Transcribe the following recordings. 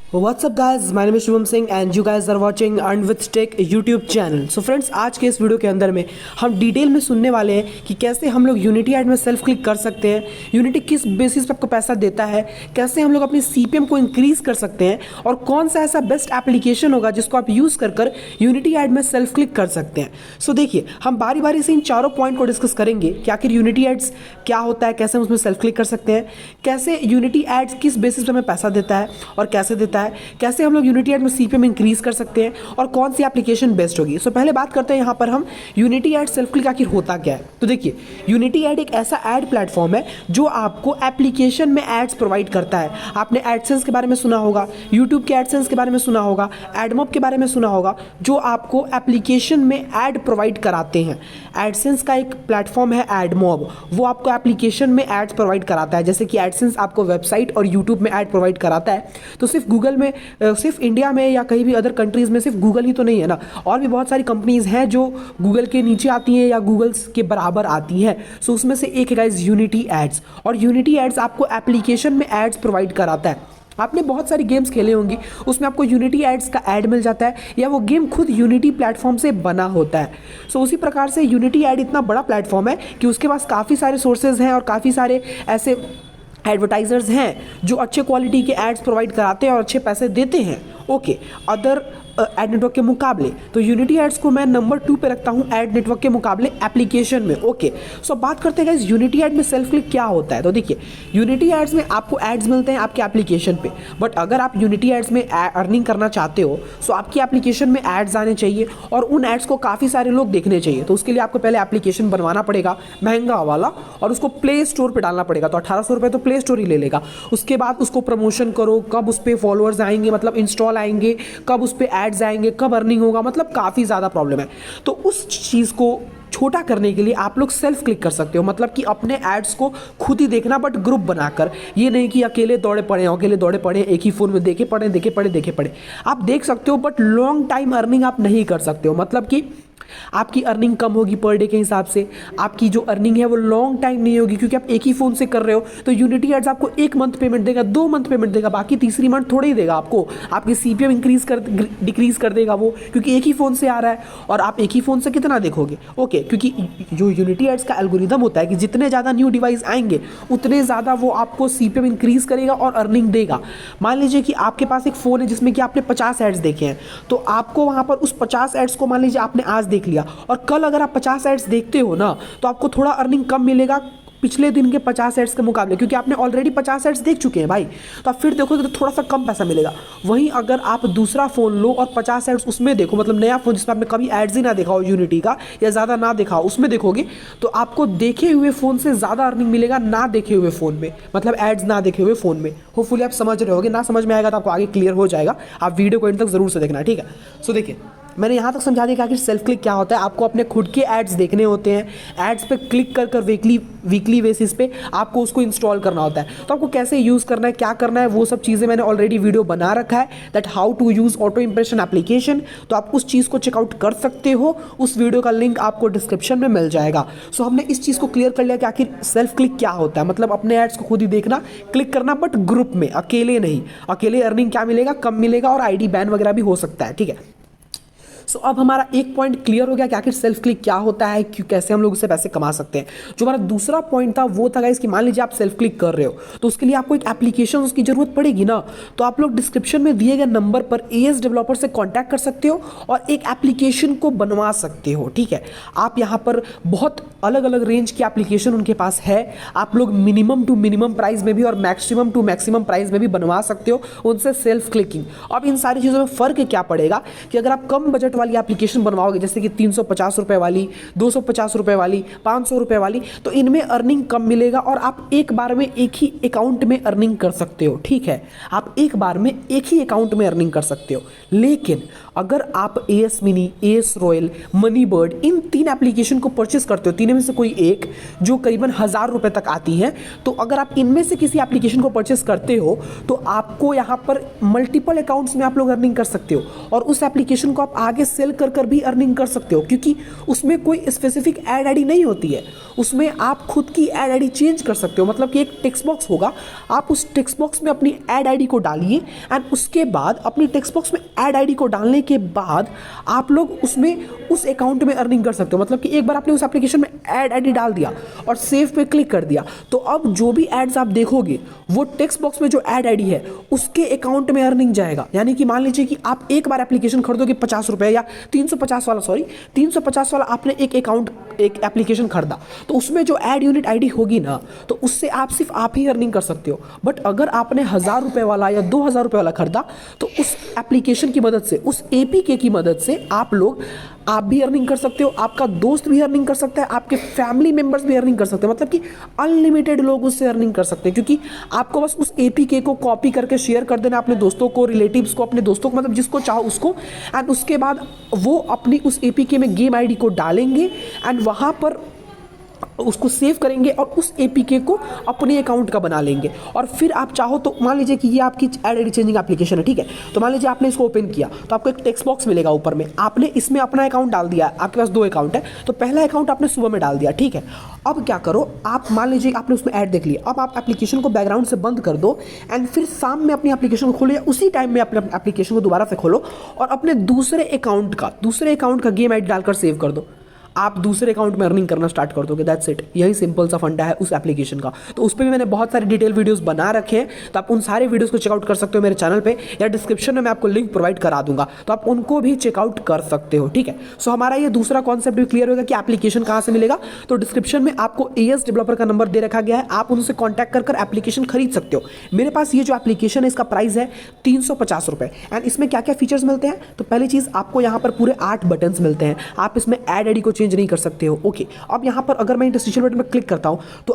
What's up guys, my name is Shivam Singh and you guys are watching Earn with Tech YouTube channel. So friends, आज के इस video के अंदर में हम डिटेल में सुनने वाले हैं कि कैसे हम लोग यूनिटी ऐड में सेल्फ क्लिक कर सकते हैं, यूनिटी किस बेसिस पे आपको पैसा देता है, कैसे हम लोग अपनी CPM को इंक्रीज कर सकते हैं और कौन सा ऐसा बेस्ट एप्लीकेशन होगा जिसको आप यूज़ कर यूनिटी ऐड में सेल्फ क्लिक कर सकते हैं। सो देखिए, हम बारी बारी से इन चारों पॉइंट को डिस्कस करेंगे कि आखिर यूनिटी एड्स क्या होता है, कैसे हम उसमें सेल्फ क्लिक कर सकते हैं, कैसे यूनिटी एड्स किस बेसिस पे हमें पैसा देता है और कैसे देता है, कैसे हम लोग यूनिटी ऐड में CPM इंक्रीज कर सकते हैं और कौन सी एप्लीकेशन बेस्ट होगी। सो पहले बात करते हैं यहाँ पर हम यूनिटी ऐड सेल्फ क्लिक आखिर होता क्या है। तो देखिए, यूनिटी ऐड एक ऐसा ऐड प्लेटफॉर्म है जो आपको एप्लीकेशन में एड्स प्रोवाइड करता है। आपने एडसेंस के बारे में सुना होगा, यूट्यूब के एडसेंस के बारे में सुना होगा, एडमॉब के बारे में सुना होगा, जो आपको एप्लीकेशन में ऐड प्रोवाइड कराते हैं। एडसेंस का एक प्लेटफॉर्म है एडमॉब, वो आपको एप्लीकेशन में एड्स प्रोवाइड कराता है। जैसे कि एडसेंस आपको वेबसाइट और यूट्यूब में ऐड प्रोवाइड कराता है, तो सिर्फ गूगल में, सिर्फ इंडिया में या कहीं भी अदर कंट्रीज़ में सिर्फ गूगल ही तो नहीं है ना, और भी बहुत सारी कंपनीज़ हैं जो गूगल के नीचे आती हैं या गूगल के बराबर आती हैं। सो उसमें से एक है गाइस यूनिटी एड्स, और यूनिटी एड्स आपको एप्लीकेशन में एड्स प्रोवाइड कराता है। आपने बहुत सारी गेम्स खेले होंगी, उसमें आपको यूनिटी एड्स का ऐड मिल जाता है या वो गेम खुद यूनिटी प्लेटफॉर्म से बना होता है। सो उसी प्रकार से यूनिटी ऐड इतना बड़ा प्लेटफॉर्म है कि उसके पास काफ़ी सारे सोर्सेज हैं और काफ़ी सारे ऐसे एडवर्टाइजर्स हैं जो अच्छे क्वालिटी के एड्स प्रोवाइड कराते हैं और अच्छे पैसे देते हैं। ओके, अदर एड नेटवर्क के मुकाबले तो यूनिटी एड्स को मैं नंबर 2 पे रखता हूँ एड नेटवर्क के मुकाबले एप्लीकेशन में। ओके, सो बात करते हैं गाइस यूनिटी एड में सेल्फ क्लिक क्या होता है। तो देखिए, यूनिटी एड्स में आपको एड्स मिलते हैं आपके एप्लीकेशन पे, बट अगर आप यूनिटी एड्स में अर्निंग करना चाहते हो सो आपकी एप्लीकेशन में एड्स आने चाहिए और उन एड्स को काफ़ी सारे लोग देखने चाहिए। तो उसके लिए आपको पहले एप्लीकेशन बनवाना पड़ेगा महंगा वाला और उसको प्ले स्टोर पर डालना पड़ेगा। तो 1800 रुपये तो प्ले स्टोर ही ले लेगा। उसके बाद उसको प्रमोशन करो, कब उस पर फॉलोअर्स आएंगे, मतलब इंस्टॉल आएंगे, कब उस पर एड्स आएंगे, कब अर्निंग होगा, मतलब काफ़ी ज़्यादा प्रॉब्लम है। तो उस चीज़ को छोटा करने के लिए आप लोग सेल्फ क्लिक कर सकते हो, मतलब कि अपने एड्स को खुद ही देखना, बट ग्रुप बनाकर। ये नहीं कि अकेले दौड़े पड़े एक ही फ़ोन में देखे पड़े आप देख सकते हो, बट लॉन्ग टाइम अर्निंग आप नहीं कर सकते हो। मतलब कि आपकी अर्निंग कम होगी पर डे के हिसाब से, आपकी जो अर्निंग है वो लॉन्ग टाइम नहीं होगी, क्योंकि आप एक ही फ़ोन से कर रहे हो। तो यूनिटी एड्स आपको 1 मंथ पेमेंट देगा, 2 मंथ पेमेंट देगा, बाकी तीसरी मंथ थोड़े ही देगा आपको। आपकी CPM डिक्रीज कर देगा वो, क्योंकि एक ही फ़ोन से आ रहा है और आप एक ही फ़ोन से कितना देखोगे। ओके, क्योंकि जो यूनिटी एड्स का एल्गोरिदम होता है कि जितने ज़्यादा न्यू डिवाइस आएंगे उतने ज़्यादा वो आपको CPM इंक्रीज करेगा और अर्निंग देगा। मान लीजिए कि आपके पास एक फ़ोन है जिसमें कि आपने 50 एड्स देखे हैं, तो आपको वहाँ पर उस 50 एड्स को मान लीजिए आपने आज देख लिया और कल अगर आप 50 एड्स देखते हो ना, तो आपको थोड़ा अर्निंग कम मिलेगा पिछले दिन के 50 एड्स के मुकाबले, क्योंकि आपने ऑलरेडी 50 एड्स देख चुके हैं भाई। तो आप फिर देखोगे तो थोड़ा सा कम पैसा मिलेगा। वहीं अगर आप दूसरा फ़ोन लो और 50 एड्स उसमें देखो, मतलब नया फ़ोन जिसमें आपने कभी एड्स ही ना देखा हो यूनिटी का, या ज़्यादा ना देखा हो, उसमें देखोगे तो आपको देखे हुए फ़ोन से ज़्यादा अर्निंग मिलेगा ना देखे हुए फ़ोन में, मतलब एड्स ना देखे हुए फ़ोन में। होपफुली आप समझ रहे होगे, ना समझ में आएगा तो आपको आगे क्लियर हो जाएगा। आप वीडियो को एंड तक ज़रूर से देखना, ठीक है। सो देखिए, मैंने यहाँ तक समझा दिया कि आखिर सेल्फ क्लिक क्या होता है। आपको अपने खुद के एड्स देखने होते हैं, एड्स पे क्लिक कर वीकली बेसिस पे आपको उसको इंस्टॉल करना होता है। तो आपको कैसे यूज़ करना है, क्या करना है, वो सब चीज़ें मैंने ऑलरेडी वीडियो बना रखा है, that how to use auto impression application. तो आप उस चीज़ को चेकआउट कर सकते हो, उस वीडियो का लिंक आपको डिस्क्रिप्शन में मिल जाएगा। सो हमने इस चीज़ को क्लियर कर लिया कि आखिर सेल्फ क्लिक क्या होता है, मतलब अपने एड्स को खुद ही देखना, क्लिक करना, बट ग्रुप में, अकेले नहीं। अकेले अर्निंग क्या मिलेगा, कम मिलेगा और ID बैन वगैरह भी हो सकता है, ठीक है। सो अब हमारा एक पॉइंट क्लियर हो गया कि आखिर सेल्फ क्लिक क्या होता है, क्यों, कैसे हम लोग इससे पैसे कमा सकते हैं। जो हमारा दूसरा पॉइंट था वो था गाइस कि मान लीजिए आप सेल्फ क्लिक कर रहे हो तो उसके लिए आपको एक एप्लीकेशन उसकी ज़रूरत पड़ेगी ना। तो आप लोग डिस्क्रिप्शन में दिए गए नंबर पर AS डेवलपर से कॉन्टैक्ट कर सकते हो और एक एप्लीकेशन को बनवा सकते हो, ठीक है। आप यहाँ पर बहुत अलग अलग रेंज की एप्लीकेशन उनके पास है। आप लोग मिनिमम टू मिनिमम प्राइस में भी और मैक्सिमम टू मैक्सिमम प्राइस में भी बनवा सकते हो उनसे सेल्फ क्लिकिंग। अब इन सारी चीज़ों में फ़र्क क्या पड़ेगा कि अगर आप कम बजट वाली एप्लीकेशन बनवाओगे, जैसे कि 350 रुपये वाली, 250 रुपये वाली, 500 रुपये वाली, तो इनमें अर्निंग कम मिलेगा और आप एक बार में एक ही अकाउंट में अर्निंग कर सकते हो, ठीक है। आप एक बार में एक ही अकाउंट में अर्निंग कर सकते हो। लेकिन अगर आप AS mini, AS royal, money bird, इन 3 एप्लीकेशन को परचेस करते हो, तीनों में से कोई एक जो करीबन 1000 रुपये तक आती है, तो अगर आप इनमें से किसी एप्लीकेशन को परचेस करते हो तो आपको यहाँ पर मल्टीपल अकाउंट्स में आप लोग अर्निंग कर सकते हो और उस एप्लीकेशन को आप आगे सेल कर कर भी अर्निंग कर सकते हो, क्योंकि उसमें कोई स्पेसिफिक ऐड आईडी नहीं होती है, उसमें आप खुद की ऐड आईडी चेंज कर सकते हो। मतलब कि एक टेक्स्ट बॉक्स होगा, आप उस टेक्स्ट बॉक्स में अपनी ऐड आईडी को डालिए एंड उसके बाद अपनी टेक्स्ट बॉक्स में ऐड आईडी को डालने के बाद आप लोग उसमें उस अकाउंट में अर्निंग कर सकते हो। मतलब कि एक बार आपने उस एप्लीकेशन में ऐड आईडी डाल दिया और सेव पे क्लिक कर दिया, तो अब जो भी एड्स आप देखोगे वो टेक्स्ट बॉक्स में जो ऐड आईडी है उसके अकाउंट में अर्निंग जाएगा। यानी कि मान लीजिए कि आप एक बार एप्लीकेशन खरीदोगे 50 रुपये या 350 वाला, सॉरी 350 वाला आपने एक अकाउंट एक एप्लीकेशन खरीदा, तो उसमें जो ऐड यूनिट आईडी होगी ना, तो उससे आप सिर्फ आप ही अर्निंग कर सकते हो। बट अगर आपने 1000 रुपये वाला या 2000 रुपये वाला खरीदा, तो उस एप्लीकेशन की मदद से, उस एपीके की मदद से आप भी अर्निंग कर सकते हो, आपका दोस्त भी अर्निंग कर सकता है, आपके फैमिली मेंबर्स भी अर्निंग कर सकते हैं। मतलब कि अनलिमिटेड लोग उससे अर्निंग कर सकते हैं, क्योंकि आपको बस उस एपीके को कॉपी करके शेयर कर देना अपने दोस्तों को, रिलेटिव्स को, अपने दोस्तों को, मतलब जिसको चाहो उसको, एंड उसके बाद वो अपनी उस एपीके में गेम आईडी को डालेंगे एंड वहाँ पर उसको सेव करेंगे और उस एपीके को अपने अकाउंट का बना लेंगे। और फिर आप चाहो तो मान लीजिए कि ये आपकी ऐड आईडी चेंजिंग एप्लीकेशन है, ठीक है, तो मान लीजिए आपने इसको ओपन किया तो आपको एक टेक्स्ट बॉक्स मिलेगा ऊपर में, आपने इसमें अपना अकाउंट डाल दिया, आपके पास 2 अकाउंट है, तो पहला अकाउंट आपने सुबह में डाल दिया, ठीक है। अब क्या करो, आप मान लीजिए आपने उसमें ऐड देख लिया, अब आप एप्लीकेशन को बैकग्राउंड से बंद कर दो एंड फिर शाम में अपनी एप्लीकेशन को खोलो या उसी टाइम में अपने एप्लीकेशन को दोबारा से खोलो और अपने दूसरे अकाउंट का गेम आईडी डालकर सेव कर दो। आप दूसरे अकाउंट में अर्निंग करना स्टार्ट कर दोगे, दैट्स इट। यही सिंपल सा फंडा है उस एप्लीकेशन का। तो उस पर भी मैंने बहुत सारे डिटेल वीडियोस बना रखे हैं, तो आप उन सारे वीडियोस को चेकआउट कर सकते हो मेरे चैनल पे, या डिस्क्रिप्शन में मैं आपको लिंक प्रोवाइड करा दूंगा, तो आप उनको भी चेकआउट कर सकते हो, ठीक है। सो हमारा ये दूसरा कॉन्सेप्ट भी क्लियर होगा कि एप्लीकेशन कहाँ से मिलेगा। तो डिस्क्रिप्शन में आपको एएस डेवलपर का नंबर दे रखा गया है, आप उनसे कॉन्टैक्ट कर एप्लीकेशन खरीद सकते हो। मेरे पास ये जो एप्लीकेशन है इसका प्राइस है 350 रुपये एंड इसमें क्या क्या फीचर्स मिलते हैं। तो पहली चीज़, आपको यहाँ पर पूरे 8 बटन्स मिलते हैं, आप इसमें ऐड आईडी को चेंज नहीं कर सकते हो। ओके, अब यहाँ पर अगर मैं इंडस्ट्रियल बटन पर क्लिक करता हूँ तो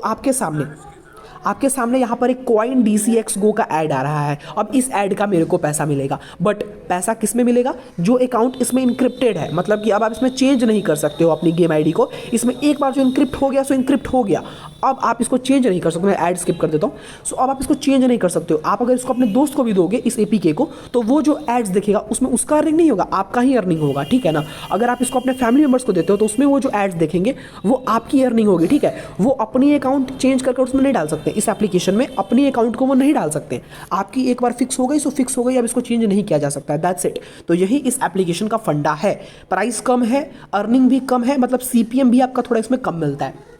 आपके सामने यहाँ पर एक कॉइन DCX Go का ऐड आ रहा है। अब इस ऐड का मेरे को पैसा मिलेगा, बट पैसा किस में मिलेगा, जो अकाउंट इसमें इनक्रिप्टेड है, मतलब कि अब आप इसमें चेंज नहीं कर सकते हो अपनी गेम आईडी को। इसमें एक बार जो इनक्रिप्ट हो गया सो इनक्रिप्ट हो गया, अब आप इसको चेंज नहीं कर सकते। मैं ऐड स्किप कर देता हूँ। सो अब आप इसको चेंज नहीं कर सकते हो। आप अगर इसको अपने दोस्त को भी दोगे इस एपीके को, तो वो जो एड्स देखेगा उसमें उसका अर्निंग नहीं होगा, आपका ही अर्निंग होगा, ठीक है ना। अगर आप इसको अपने फैमिली मेंबर्स को देते हो तो उसमें वो जो एड्स देखेंगे वो आपकी अर्निंग होगी, ठीक है। वो अपनी अकाउंट चेंज करके उसमें नहीं डाल सकते, इस एप्लीकेशन में अपनी अकाउंट को वो नहीं डाल सकते। आपकी एक बार फिक्स हो गई सो फिक्स हो गई, अब इसको चेंज नहीं किया जा सकता, दैट्स इट। तो यही इस एप्लीकेशन का फंडा है। प्राइस कम है, अर्निंग भी कम है, मतलब सीपीएम भी आपका थोड़ा इसमें कम मिलता है।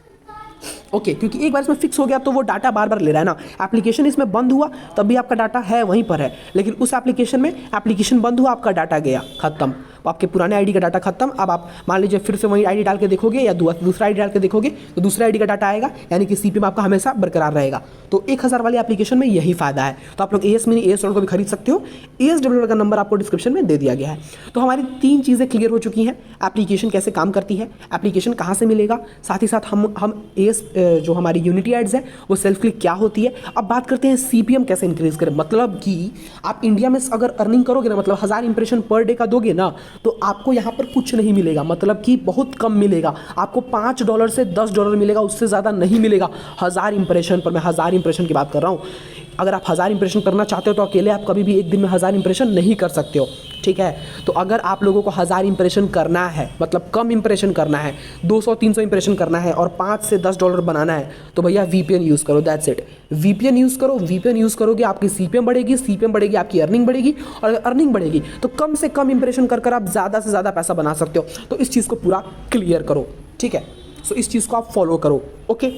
ओके, क्योंकि एक बार इसमें फिक्स हो गया तो वो डाटा बार बार ले रहा है ना। एप्लीकेशन इसमें बंद हुआ तब भी आपका डाटा है वहीं पर है, लेकिन उस एप्लीकेशन में एप्लीकेशन बंद हुआ, आपका डाटा गया, खत्म, आपके पुराने आईडी का डाटा खत्म। अब आप मान लीजिए फिर से वही आईडी डाल के देखोगे या दूसरा आईडी डाल के देखोगे तो दूसरा आईडी का डाटा आएगा, यानी कि सीपीएम आपका हमेशा बरकरार रहेगा। तो 1000 वाली एप्लीकेशन में यही फायदा है। तो आप लोग एएस मिनी एएस को भी खरीद सकते हो। एएस डेवलपर का नंबर आपको डिस्क्रिप्शन में दे दिया गया है। तो हमारी 3 चीज़ें क्लियर हो चुकी हैं, एप्लीकेशन कैसे काम करती है, एप्लीकेशन कहाँ से मिलेगा, साथ ही साथ हम एएस जो हमारी यूनिटी एड्स है वो सेल्फ क्लिक क्या होती है। अब बात करते हैं सीपीएम कैसे इंक्रीज करें। मतलब कि आप इंडिया में अगर अर्निंग करोगे ना, मतलब 1000 इंप्रेशन पर डे का दोगे ना, तो आपको यहाँ पर कुछ नहीं मिलेगा, मतलब कि बहुत कम मिलेगा। आपको $5 से $10 मिलेगा, उससे ज़्यादा नहीं मिलेगा 1000 इंप्रेशन पर। मैं 1000 इंप्रेशन की बात कर रहा हूँ। अगर आप 1000 इंप्रेशन करना चाहते हो तो अकेले आप कभी भी एक दिन में 1000 इंप्रेशन नहीं कर सकते हो, ठीक है। तो अगर आप लोगों को 1000 इंप्रेशन करना है, मतलब कम इंप्रेशन करना है, 200-300 इंप्रेशन करना है और $5 से $10 बनाना है, तो भैया VPN यूज़ करो, दैट्स इट। VPN यूज़ करो। VPN यूज़ करोगे आपकी सीपीएम बढ़ेगी, सीपीएम बढ़ेगी आपकी अर्निंग बढ़ेगी, और अगर अर्निंग बढ़ेगी तो कम से कम इंप्रेशन कर आप ज़्यादा से ज़्यादा पैसा बना सकते हो। तो इस चीज़ को पूरा क्लियर करो, ठीक है। सो इस चीज़ को आप फॉलो करो, ओके।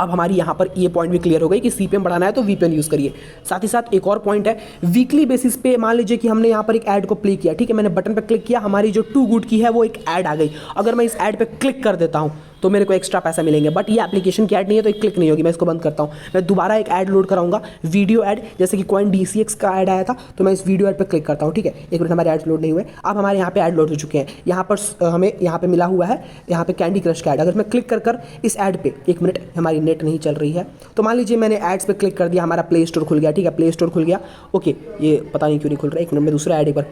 अब हमारी यहाँ पर ये पॉइंट भी क्लियर हो गई कि सीपीएम बढ़ाना है तो VPN यूज़ करिए। साथ ही साथ एक और पॉइंट है, वीकली बेसिस पे मान लीजिए कि हमने यहाँ पर एक ऐड को प्ले किया, ठीक है, मैंने बटन पे क्लिक किया, हमारी जो टू गुड की है वो एक ऐड आ गई। अगर मैं इस ऐड पे क्लिक कर देता हूँ तो मेरे को एक्स्ट्रा पैसा मिलेंगे, बट ये एप्लीकेशन की ऐड नहीं है तो एक क्लिक नहीं होगी। मैं इसको बंद करता हूँ, मैं दोबारा एक ऐड लोड कराऊंगा, वीडियो ऐड, जैसे कि कॉइन DCX का ऐड आया था, तो मैं इस वीडियो ऐड पे क्लिक करता हूँ, ठीक है। एक मिनट, हमारे ऐड्स लोड नहीं हुए। अब हमारे यहाँ पे ऐड लोड हो चुके हैं। यहाँ पर हमें यहाँ पे मिला हुआ है, यहाँ पे कैंडी क्रश का ऐड। अगर मैं क्लिक कर इस ऐड पे, एक मिनट, हमारी नेट नहीं चल रही है, तो मान लीजिए मैंने एड्स पे क्लिक कर दिया, हमारा प्ले स्टोर खुल गया, ठीक है, प्ले स्टोर खुल गया। ओके, ये पता नहीं क्यों नहीं खुल रहा है, एक मिनट में दूसरा ऐड एक बार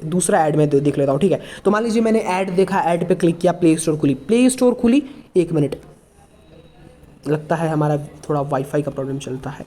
दूसरा ऐड में देख लेता हूँ, ठीक है। तो मान लीजिए मैंने ऐड देखा, ऐड पे क्लिक किया, प्ले स्टोर खुली, एक मिनट, लगता है हमारा थोड़ा वाईफाई का प्रॉब्लम चलता है,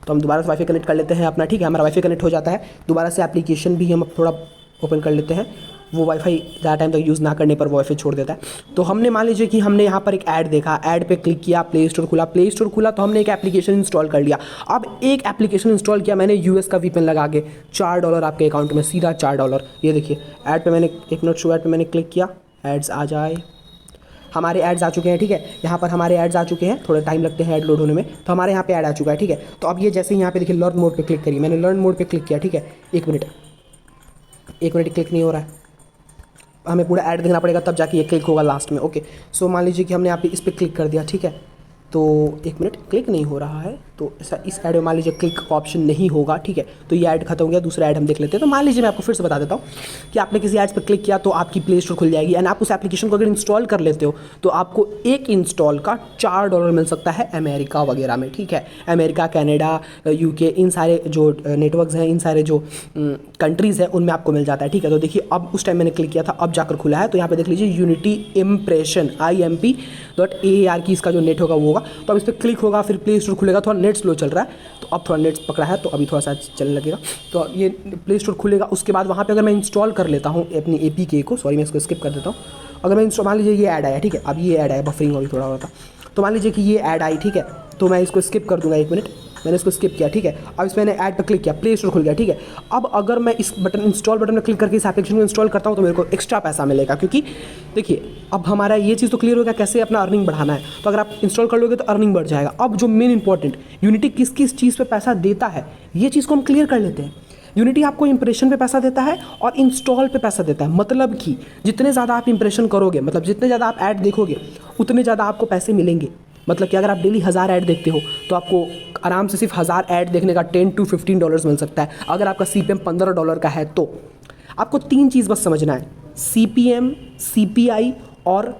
तो हम दोबारा से वाईफाई कनेक्ट कर लेते हैं अपना, ठीक है। हमारा वाईफाई कनेक्ट हो जाता है, दोबारा से एप्लीकेशन भी हम थोड़ा ओपन कर लेते हैं। वो वाईफाई ज़्यादा टाइम तक यूज़ ना करने पर वो वाईफाई छोड़ देता है। तो हमने मान लीजिए कि हमने यहाँ पर एक ऐड देखा, ऐड पे क्लिक किया, प्ले स्टोर खुला तो हमने एक एप्लीकेशन इंस्टॉल कर लिया। अब एक एप्लीकेशन इंस्टॉल किया मैंने यूएस का वीपीएन लगा के, $4 आपके अकाउंट में, सीधा $4। ये देखिए ऐड पे मैंने, एक मिनट, शो ऐड पे मैंने क्लिक किया, एड्स आ जाए, हमारे एड्स आ चुके हैं। ठीक है, यहाँ पर हमारे एड्स आ चुके हैं, थोड़ा टाइम लगते हैं ऐड लोड होने में, तो हमारे यहाँ पे ऐड आ चुका है। ठीक है, तो अब ये जैसे यहाँ पे देखिए लर्न मोड पे क्लिक करिए, मैंने लर्न मोड पे क्लिक किया। ठीक है, एक मिनट क्लिक नहीं हो रहा है, हमें पूरा ऐड देखना पड़ेगा तब जाके ये क्लिक होगा लास्ट में। ओके, सो मान लीजिए कि हमने यहाँ पे इस पर क्लिक कर दिया। ठीक है, तो एक मिनट, क्लिक नहीं हो रहा है, तो ऐसा इस ऐड में मान लीजिए क्लिक का ऑप्शन नहीं होगा। ठीक है, तो ये ऐड खत्म हो गया, दूसरा ऐड हम देख लेते हैं। तो मान लीजिए मैं आपको फिर से बता देता हूँ कि आपने किसी ऐड्स पर क्लिक किया तो आपकी प्ले स्टोर खुल जाएगी, एंड आप उस एप्लीकेशन को अगर इंस्टॉल कर लेते हो तो आपको एक इंस्टॉल का $4 मिल सकता है अमेरिका वगैरह में। ठीक है, अमेरिका, कनाडा, यूके, इन सारे जो नेटवर्क्स हैं, इन सारे जो कंट्रीज़ हैं उनमें आपको मिल जाता है। ठीक है, तो देखिए अब उस टाइम मैंने क्लिक किया था, अब जाकर खुला है। तो यहाँ पे देख लीजिए यूनिटी इम्प्रेशन IMP.AAR की इसका जो नेट होगा वो होगा। तो अब इस पर क्लिक होगा, फिर प्ले स्टोर खुलेगा, थोड़ा नेट स्लो चल रहा है तो अब थोड़ा नेट पकड़ा है तो अभी थोड़ा सा चलने लगेगा। तो ये प्ले स्टोर खुलेगा, उसके बाद वहाँ पे अगर मैं इंस्टॉल कर लेता हूँ अपनी APK को, सॉरी मैं इसको स्किप कर देता हूँ। अगर मैं इंस्टॉल, मान लीजिए ये ऐड आया, ठीक है, अब ये ऐड आया, बफरिंग अभी थोड़ा होता, तो मान लीजिए कि ये ऐड आई। ठीक है, तो मैं इसको स्किप कर दूंगा, एक मिनट, मैंने इसको स्किप किया। ठीक है, अब इस मैंने ऐड पर क्लिक किया, प्ले स्टोर खुल गया। ठीक है, अब अगर मैं इस बटन, इंस्टॉल बटन में क्लिक करके इस एप्लीकेशन को इंस्टॉल करता हूँ तो मेरे को एक्स्ट्रा पैसा मिलेगा, क्योंकि देखिए अब हमारा ये चीज़ तो क्लियर हो गया कैसे अपना अर्निंग बढ़ाना है। तो अगर आप इंस्टॉल कर लोगे तो अर्निंग बढ़ जाएगा। अब जो मेन इंपॉर्टेंट, यूनिटी किस किस चीज़ पर पैसा देता है ये चीज़ को हम क्लियर कर लेते हैं। यूनिटी आपको इंप्रेशन पे पैसा देता है और इंस्टॉल पे पैसा देता है। मतलब कि जितने ज़्यादा आप इंप्रेशन करोगे, मतलब जितने ज़्यादा आप ऐड देखोगे उतने ज़्यादा आपको पैसे मिलेंगे। मतलब कि अगर आप डेली 1000 ऐड देखते हो तो आपको आराम से सिर्फ 1000 ऐड देखने का $10 to $15 मिल सकता है। अगर आपका CPM $15 का है तो आपको 3 चीज़ बस समझना है, CPM, CPI और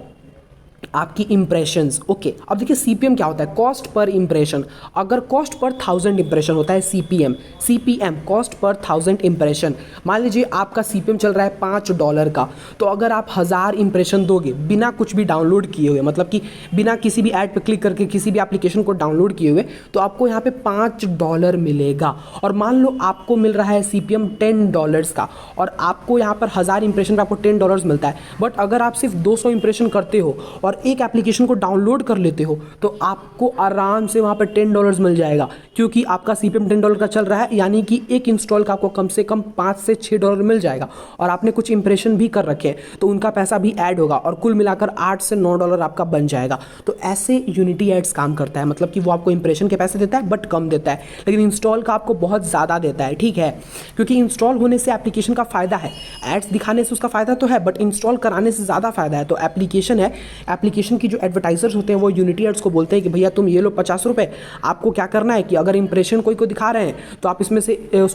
आपकी इंप्रेशंस। ओके, अब देखिए CPM क्या होता है, कॉस्ट पर इंप्रेशन। अगर कॉस्ट पर 1000 इंप्रेशन होता है CPM कॉस्ट पर 1000 इंप्रेशन। मान लीजिए आपका CPM चल रहा है $5 का, तो अगर आप 1000 इंप्रेशन दोगे बिना कुछ भी डाउनलोड किए हुए, मतलब कि बिना किसी भी ऐड पर क्लिक करके किसी भी एप्लीकेशन को डाउनलोड किए हुए, तो आपको यहाँ पे $5 मिलेगा। और मान लो आपको मिल रहा है CPM $10 का और आपको यहाँ पर 1000 इंप्रेशन पर आपको $10 मिलता है। बट अगर आप सिर्फ 200 इंप्रेशन करते हो और एक एप्लीकेशन को डाउनलोड कर लेते हो तो आपको आराम से वहाँ पर $10 मिल जाएगा, क्योंकि आपका CPM $10 का चल रहा है, यानी कि एक इंस्टॉल का आपको कम से कम $5 से $6 मिल जाएगा। और आपने कुछ इंप्रेशन भी कर रखे हैं तो उनका पैसा भी ऐड होगा और कुल मिलाकर $8 से $9 आपका बन जाएगा। तो ऐसे यूनिटी एड्स काम करता है, मतलब कि वो आपको इंप्रेशन के पैसे देता है बट कम देता है, लेकिन इंस्टॉल का आपको बहुत ज़्यादा देता है। ठीक है, क्योंकि इंस्टॉल होने से एप्लीकेशन का फ़ायदा है, एड्स दिखाने से उसका फ़ायदा तो है बट इंस्टॉल कराने से ज़्यादा फ़ायदा है। तो एप्लीकेशन है, एप्लीकेशन की जो एडवर्टाइजर्स होते हैं वो यूनिटी एड्स को बोलते हैं कि भैया तुम ये लो ₹50, आपको क्या करना है कि अगर इंप्रेशन कोई को दिखा रहे हैं तो आप उसमें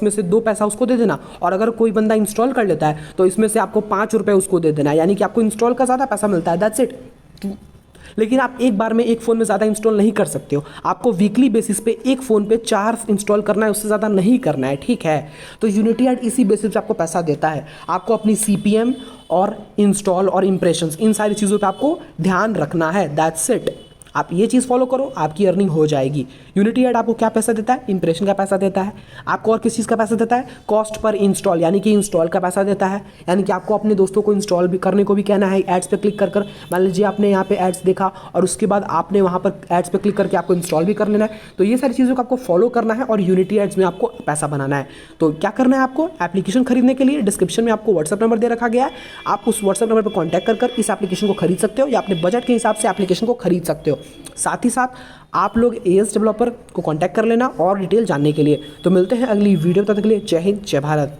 से 2 पैसा उसको दे देना, और अगर कोई बंदा इंस्टॉल कर लेता है तो इसमें से आपको ₹5 उसको दे देना है, यानी कि आपको इंस्टॉल का ज़्यादा पैसा मिलता है। That's it. लेकिन आप एक बार में एक फ़ोन में ज़्यादा इंस्टॉल नहीं कर सकते हो, आपको वीकली बेसिस पे एक फ़ोन पे 4 इंस्टॉल करना है, उससे ज़्यादा नहीं करना है। ठीक है, तो यूनिटी ऐड इसी बेसिस पे आपको पैसा देता है। आपको अपनी CPM और इंस्टॉल और इंप्रेशंस, इन सारी चीज़ों पे आपको ध्यान रखना है। That's it. आप ये चीज़ फॉलो करो, आपकी अर्निंग हो जाएगी। यूनिटी ऐड आपको क्या पैसा देता है, इंप्रेशन का पैसा देता है। आपको और किस चीज़ का पैसा देता है, कॉस्ट पर इंस्टॉल, यानी कि इंस्टॉल का पैसा देता है, यानी कि आपको अपने दोस्तों को इंस्टॉल भी करने को भी कहना है एड्स पे क्लिक कर। मान लीजिए आपने यहाँ पे एड्स देखा और उसके बाद आपने वहाँ पर एड्स पे क्लिक करके आपको इंस्टॉल भी कर लेना है। तो ये सारी चीज़ों को आपको फॉलो करना है और यूनिटी एड्स में आपको पैसा बनाना है। तो क्या करना है आपको, एप्लीकेशन खरीदने के लिए डिस्क्रिप्शन में आपको व्हाट्सअप नंबर दे रखा गया है, आप उस व्हाट्सअप नंबर पर कॉन्टैक्ट कर इस एप्लीकेशन को खरीद सकते हो या अपने बजट के हिसाब से एप्लीकेशन को खरीद सकते हो। साथ ही साथ आप लोग AS डेवलपर को कांटेक्ट कर लेना और डिटेल जानने के लिए। तो मिलते हैं अगली वीडियो, तब तक के लिए जय हिंद, जय भारत।